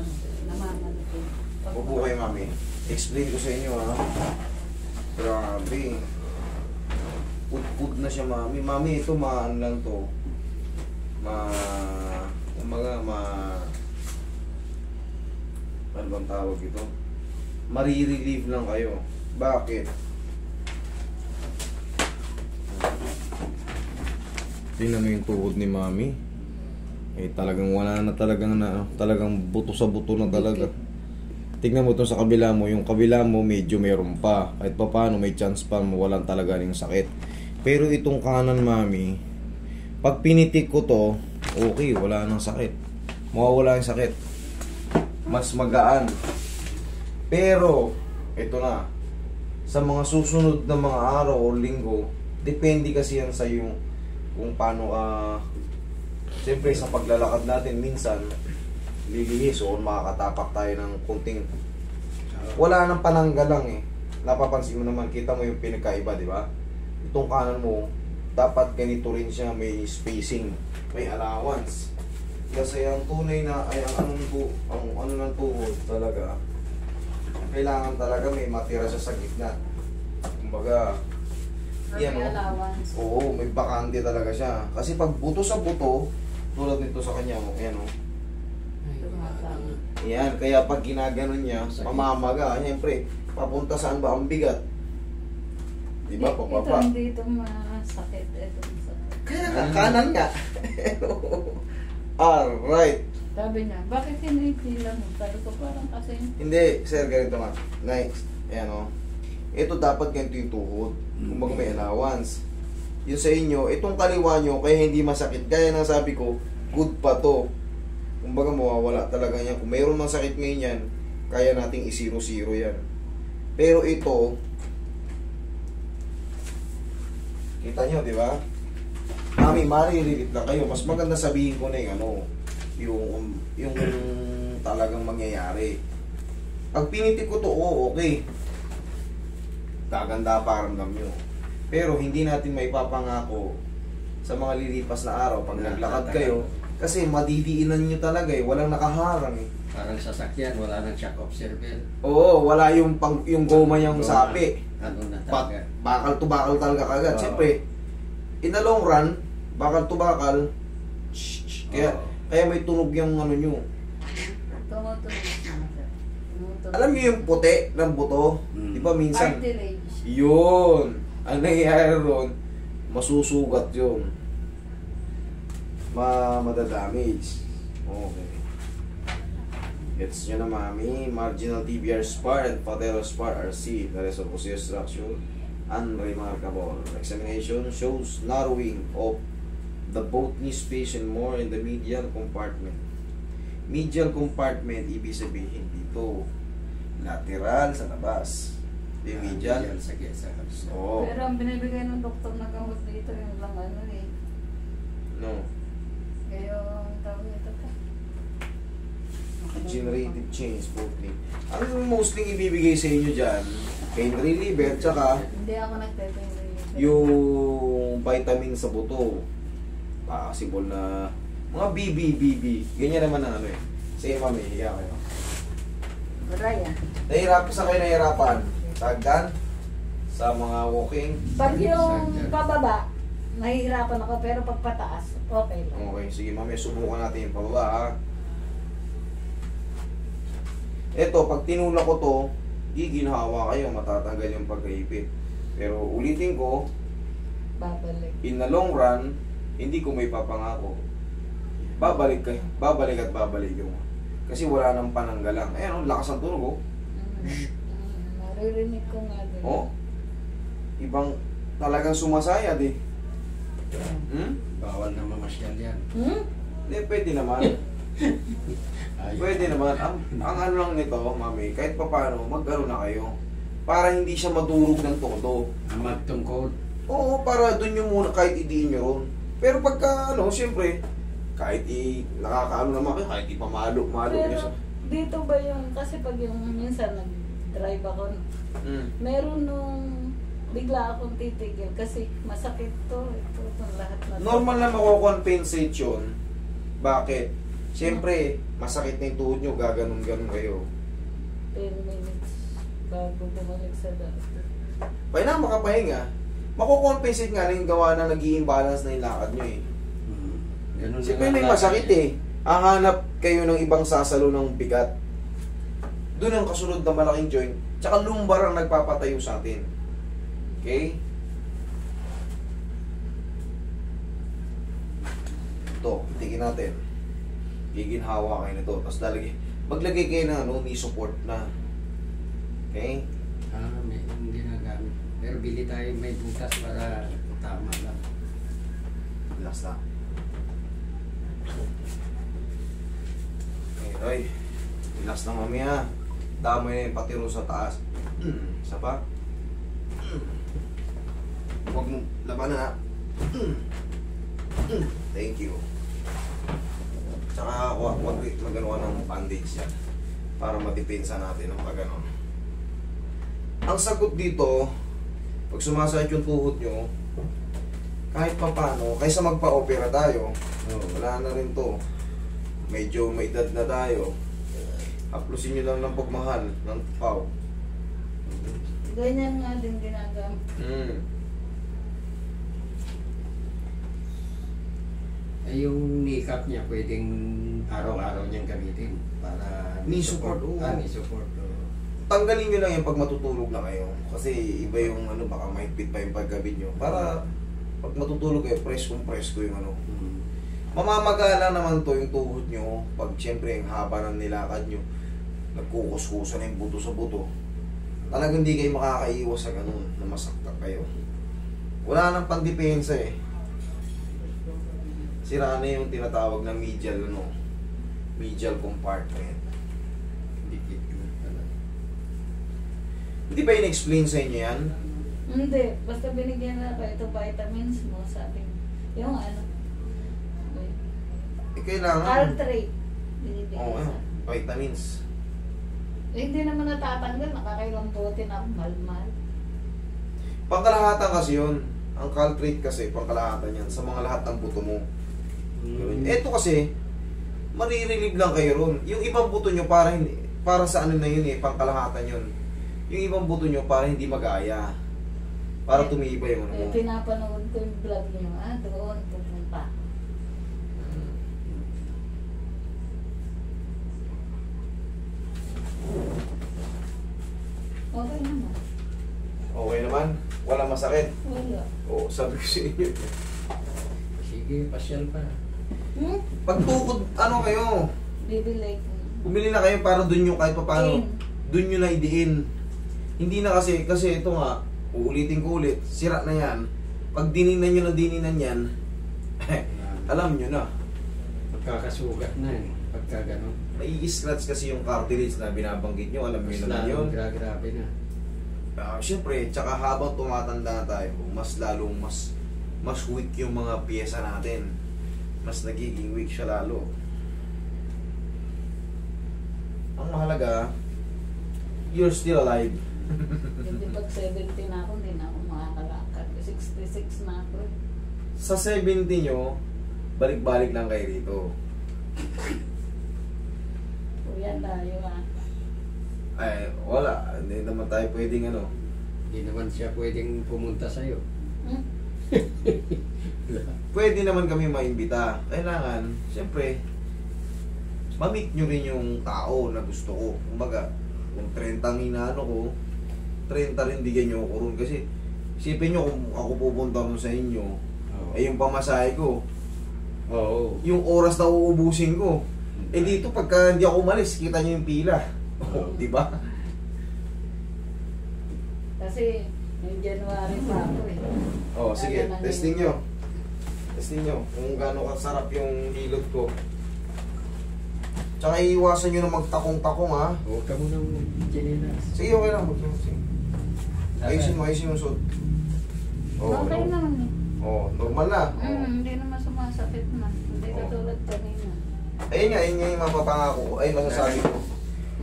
ano, namamanipin. Upo kayo, mami. Explain ko sa inyo, ha. Grabe. Put na siya, mami. Mami, ito maan lang to. Ano bang tawag ito? Marirelieve lang kayo. Bakit? Tingnan mo yung tuhod ni mami. Eh talagang wala na talagang buto sa buto na talaga. Tingnan mo to sa kabila mo, yung kabila mo medyo meron pa. Kahit pa paano may chance pa mawalan talaga ng sakit. Pero itong kanan mami, pag pinitik ko to, okay, wala nang sakit. Mawawala yung sakit. Mas magaan. Pero ito na. Sa mga susunod na mga araw o linggo, depende kasi yan sa yung kung paano ka. Siyempre sa paglalakad natin minsan lilihis o makakatapak tayo ng kunting wala nang pananggal lang eh. Napapansin mo naman, kita mo yung pinagkaiba, di ba? Itong kanan mo dapat ganito rin siya, may spacing, may allowance. Kasi ang tunay na ay ang ano ng tuhod talaga, kailangan talaga may matira siya sa gitna. Kumbaga yan, may allowance. Oo, may bakante talaga siya. Kasi pag buto sa buto, tulad nito sa kanya, ayan o. Yan, kaya pag ginaganon niya, mamamaga. Siyempre, papunta saan ba ang bigat? Diba, papapa? Dito masakit. Ito masakit. Kaya nga, kanan nga. Alright. Sabi niya, bakit hinihila mo? Sabi ko parang kasi... Hindi, sir, ganito nga. Next. Ayan o. Ito dapat ganito yung tuhod. Kumbaga may allowance. Yung sa inyo, itong kaliwa nyo, kaya hindi masakit. Kaya nang sabi ko, good pa to. Kumbaga mawawala talaga yan. Kung mayroon mang sakit ngayon yan, kaya nating i-0-0 yan. Pero ito, kita nyo, di ba? Mami, maririlit lang kayo. Mas maganda sabihin ko na yung ano, yung talagang mangyayari. Pag pinitik ko to, okay. Gaganda paramdam nyo. Pero hindi natin maipapangako sa mga lilipas na araw pag naglakad kayo, kasi madidiinan nyo talaga eh, walang nakaharang eh. Parang sasakyan, wala nang shock observer. Oo, wala yung goma yung sapi. Ano na talaga? Bakal to bakal talaga kagad. Siyempre, in the long run, bakal to bakal, kaya may tunog yung ano nyo. Alam niyo yung puti ng buto? Di ba minsan? Arterage. Yun. Ang nangyayari ron, masusugat yun. Madadamage. Okay. Gets nyo na, mami. Marginal TBR spar and patellar spar are seen. The rest of osseous structure unremarkable. Examination shows narrowing of the both knee space and more in the medial compartment. Medial compartment, ibig sabihin dito. Lateral sa labas. Yung medial. Sa kabisa. Oo. Pero ang binibigay ng doktor na gamot dito yung lang ano eh. No. Kaya ang tawag ito pa. Degenerative change, mostly. Ang mostly ibibigay sa inyo dyan, pain reliever, tsaka Hindi ako nagteteng. yung vitamin sa buto. Possible na mga BB. Ganyan naman ang ano eh. Sige, mami, higa kayo. Raya. Nahirapan. Sagdan sa mga walking. Pag yung pababa, nahihirapan ako, pero pag pataas, okay lang. Okay, sige, mami, subukan natin yung pababa, ha. Ito, pag tinulak ko to, giginhawa kayo, matatanggal yung pagkaipit. Pero ulitin ko, Babalik. in the long run, hindi ko may papangako. Babalik at babalik yung. Kasi wala nang pananggalang. Ayan, lakas ng tunog, oh. Naririnig ko nga din. Oh. Ibang talagang sumasayad, eh. Bawal na mamasyal yan. Hindi, pwede naman. Pwede naman. Ang ano lang nito, mami, kahit papaano, mag-ano na kayo. Para hindi siya madurog ng todo. Ang magtungkol. Oo, para dun yung muna, kahit idiin nyo ron. Pero pagka, ano, siyempre, kahit nakakaano naman kayo, kahit ipamalo nyo Pero siya. dito ba yung, kasi pag yung minsan nag-drive ako, meron nung bigla akong titigil kasi masakit to, ito lahat na. Normal na mako-compensate yun. Bakit? Siyempre, masakit na yung tuhod nyo, gaganon-ganon kayo. 10 minutes bago bumalik sa dati. Kaya na makapahinga, makukompensate nga rin gawa na nag-i-imbalance na yung lakad nyo eh. Ganun na Siyempre nga may lagi. masakit eh. Hahanap kayo ng ibang sasalo ng bigat. Doon ang kasunod na malaking joint. Tsaka lumbar ang nagpapatayo sa atin. Okay? Ito, itikin natin. Giginhawa kayo nito. Tapos maglagay kayo ng knee support na. Okay? May ginagamit. Pero bili tayo may butas para tama lang. Relax na. Okay, Roy. Relax na mamaya. Damay na yung patiro sa taas. Isa pa. Huwag mo labanan ha. Thank you. Tsaka huwag magano ng bandage yan. Para madipensa natin ng pagganon. Ang sagot dito, pag sumasakit yung tuhod nyo, kahit pa paano, kaysa magpa-opera tayo, wala na rin to. Medyo may edad na tayo. Haplusin nyo lang ng pagmahal ng pau. Ganyan nga din ginagawa. Eh, yung kneecap niya, pwedeng araw-araw niyang gamitin para Knee support, oo. Knee support, oo. Tanggalin nyo lang yung pag matutulog na kayo. Kasi iba yung ano, baka mahigpit pa yung paggabi nyo. Para pag matutulog kayo, press ko yung ano. Mamamagala naman to yung tuhod nyo. Pag siyempre yung haba ng nilakad nyo, nagkukuskusan na yung buto sa buto. Talagang hindi kayo makakaiwas sa ganun na masaktan kayo. Wala nang pandepensa eh. Sira na yung tinatawag na medial compartment. Dikit yun talaga. Hindi ba in-explain sa inyo yan? Hindi, basta binigyan na ako ito vitamins mo, sabi mo. Yung ano, Kailangan. Caltrate. Binibigyan Oo, sa. vitamins. Hindi naman natatanggal, nakakailang bote na malmal. Pangkalahatan kasi yun. Ang caltrate kasi, pangkalahatan yan sa mga lahat ng buto mo. Ito kasi, marirelieve lang kayo ron. Yung ibang buto nyo para sa ano na yun eh, pangkalahatan yun. Yung ibang buto nyo para hindi magaya. Para tumibay yung ano mo. Pinapanood ko yung vlog nyo, doon pupunta. Okay naman. Okay naman? Walang masakit? Wala. Oo, sabi ko sa inyo. Sige, pasyal pa. Pag tukod, ano kayo? Bibili ko. Bumili na kayo para dun nyo kahit pa paano. In. Dun nyo na idiin. Hindi na kasi ito nga, uulitin ko ulit, sira na yan. Pag dininan nyo na dininan yan, alam nyo na. Magkakasugat na eh, pagka gano'n. Mai-scratch kasi yung cartilage na binabanggit nyo, alam nyo naman yun. Grabe na. Siyempre, tsaka habang tumatanda tayo, mas lalong mas weak yung mga piyesa natin. Mas nagiging weak siya lalo. Ang mahalaga, you're still alive. Hindi pag 70 na ako, hindi na ako makakalakad. 66 na ako. Sa 70 nyo, balik-balik lang kayo rito. Kuya tayo Ay, wala. Hindi naman tayo pwedeng ano. Hindi naman siya pwedeng pumunta sa'yo. Pwede naman kami maimbita. Kailangan, siyempre, ma-meet nyo rin yung tao na gusto ko. Kumbaga, kung 30 ang inaano ko, 30 rin bigyan nyo ako ron. Kasi, isipin nyo kung ako pupunta ron sa inyo, ay yung pamasahe ko, Oo. yung oras na uubusin ko. Eh dito, pagka hindi ako umalis, kita nyo yung pila. Di ba? Kasi, yung January pa ako eh. Sige, testing nyo. Testing nyo kung gaano kasarap yung hilot ko. Tsaka iiwasan nyo na magtakong-takong ha. Huwag ka munang chinilas. Sige, okay lang. Sige. Ayusin yung suit. Okay naman eh. Normal na. Hindi naman sumasakit na. Hindi katulad kanina. Ayun nga yung mapapangako ko. Ay, masasabi ko.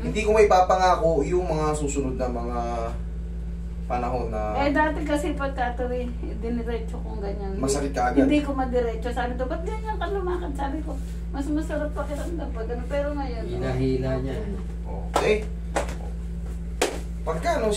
Hindi ko may papangako yung mga susunod na mga panahon na dati kasi pagkatuwi, diniretso kong ganyan. masakit ka agad. Hindi ko madiretso. Sabi ko, ba't ganyan ka lumakad? Sabi ko, mas masarap pakiramdam pag ano. Pero ngayon, Hila-hila niya. Okay. Pagka, no,